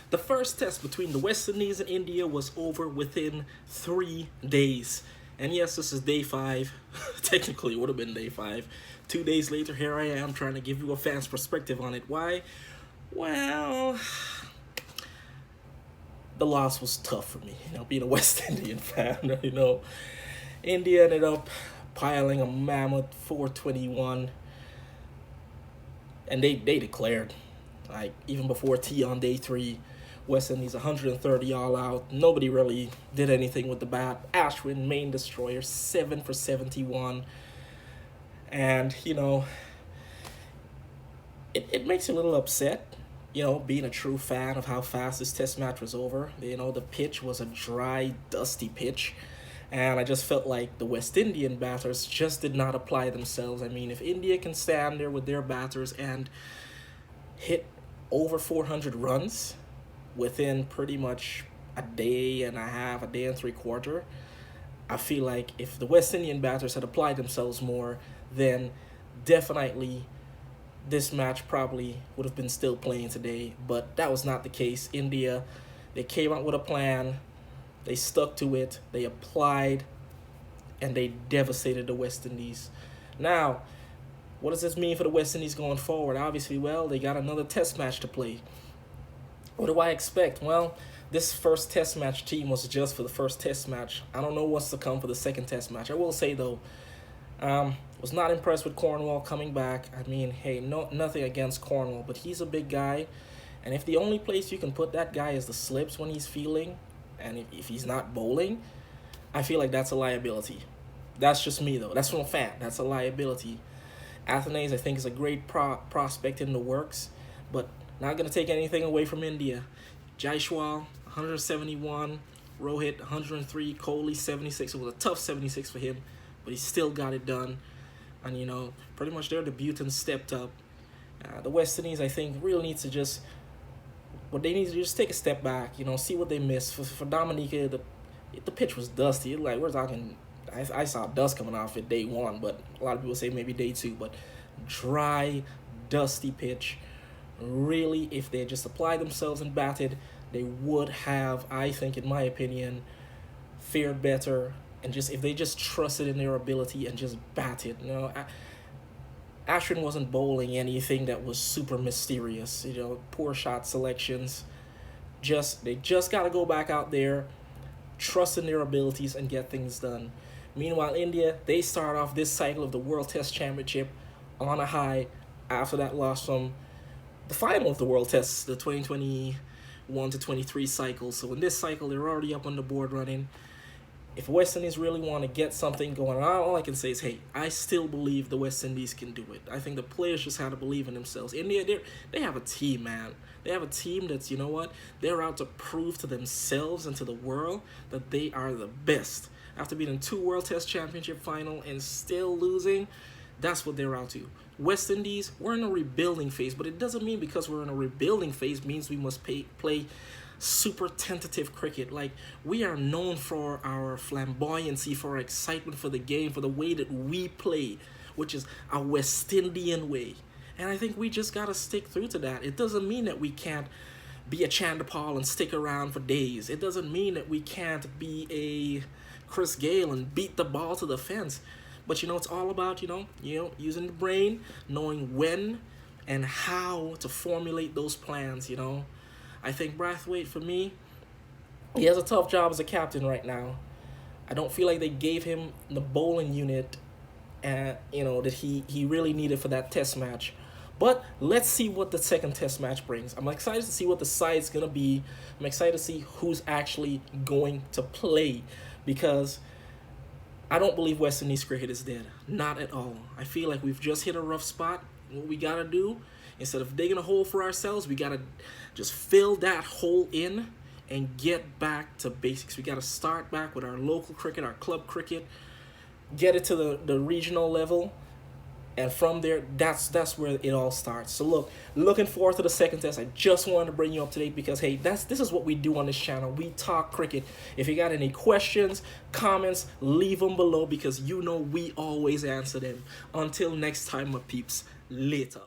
The first test between the West Indies and India was over within 3 days. And yes, this is day 5. Technically, it would have been day 5. 2 days later, here I am trying to give you a fan's perspective on it. Why? Well, the loss was tough for me, being a West Indian fan. India ended up piling a mammoth 421, and they declared, like, even before tea on day 3, West Indies 130 all out. Nobody really did anything with the bat. Ashwin, main destroyer, 7 for 71. And, it makes you a little upset, being a true fan of how fast this test match was over. The pitch was a dry, dusty pitch. And I just felt like the West Indian batters just did not apply themselves. I mean, if India can stand there with their batters and hit over 400 runs within pretty much a day and a half, a day and 3/4, I feel like if the West Indian batters had applied themselves more, then definitely this match probably would have been still playing today. But that was not the case. India, they came out with a plan, they stuck to it, they applied, and they devastated the West Indies. Now, what does this mean for the West Indies going forward? Obviously, well, they got another test match to play. What do I expect? Well, this first test match team was just for the first test match. I don't know what's to come for the second test match. I will say, though, was not impressed with Cornwall coming back. I mean, hey, nothing against Cornwall, but he's a big guy. And if the only place you can put that guy is the slips when he's fielding, and if he's not bowling, I feel like that's a liability. That's just me, though. That's from a fan. That's a liability. Athanaze, I think, is a great prospect in the works, but not going to take anything away from India. Jaiswal, 171. Rohit, 103. Kohli, 76. It was a tough 76 for him, but he still got it done. And, pretty much their debutants stepped up. The West Indies, I think, really needs to just... What they need to do is take a step back, see what they missed. For Dominica, the pitch was dusty. Like, we're talking... I saw dust coming off at day 1, but a lot of people say maybe day 2. But dry, dusty pitch. Really, if they just applied themselves and batted, they would have, I think, in my opinion, fared better. And if they just trusted in their ability and just batted. Ashwin wasn't bowling anything that was super mysterious. Poor shot selections. They just got to go back out there, trust in their abilities, and get things done. Meanwhile, India, they start off this cycle of the World Test Championship on a high after that loss from the final of the World Tests, the 2021 to 23 cycle. So in this cycle, they're already up on the board running. If West Indies really want to get something going on, all I can say is, hey, I still believe the West Indies can do it. I think the players just have to believe in themselves. India, they have a team, man. They have a team that's, they're out to prove to themselves and to the world that they are the best. After being in 2 World Test Championship final and still losing, that's what they're out to. West Indies, we're in a rebuilding phase, but it doesn't mean because we're in a rebuilding phase means we must play super tentative cricket. Like, we are known for our flamboyancy, for our excitement for the game, for the way that we play, which is a West Indian way. And I think we just got to stick through to that. It doesn't mean that we can't be a Chandapal and stick around for days. It doesn't mean that we can't be a Chris Gayle and beat the ball to the fence. But, it's all about, using the brain, knowing when and how to formulate those plans, I think Brathwaite, for me, he has a tough job as a captain right now. I don't feel like they gave him the bowling unit, that he really needed for that test match. But let's see what the second test match brings. I'm excited to see what the side's going to be. I'm excited to see who's actually going to play, because I don't believe West Indies cricket is dead. Not at all. I feel like we've just hit a rough spot. What we got to do, instead of digging a hole for ourselves, we got to just fill that hole in and get back to basics. We got to start back with our local cricket, our club cricket, get it to the regional level, and from there, that's where it all starts. So looking forward to the second test. I just wanted to bring you up to date because, hey, this is what we do on this channel. We talk cricket. If you got any questions, comments, leave them below, because we always answer them. Until next time, my peeps, later.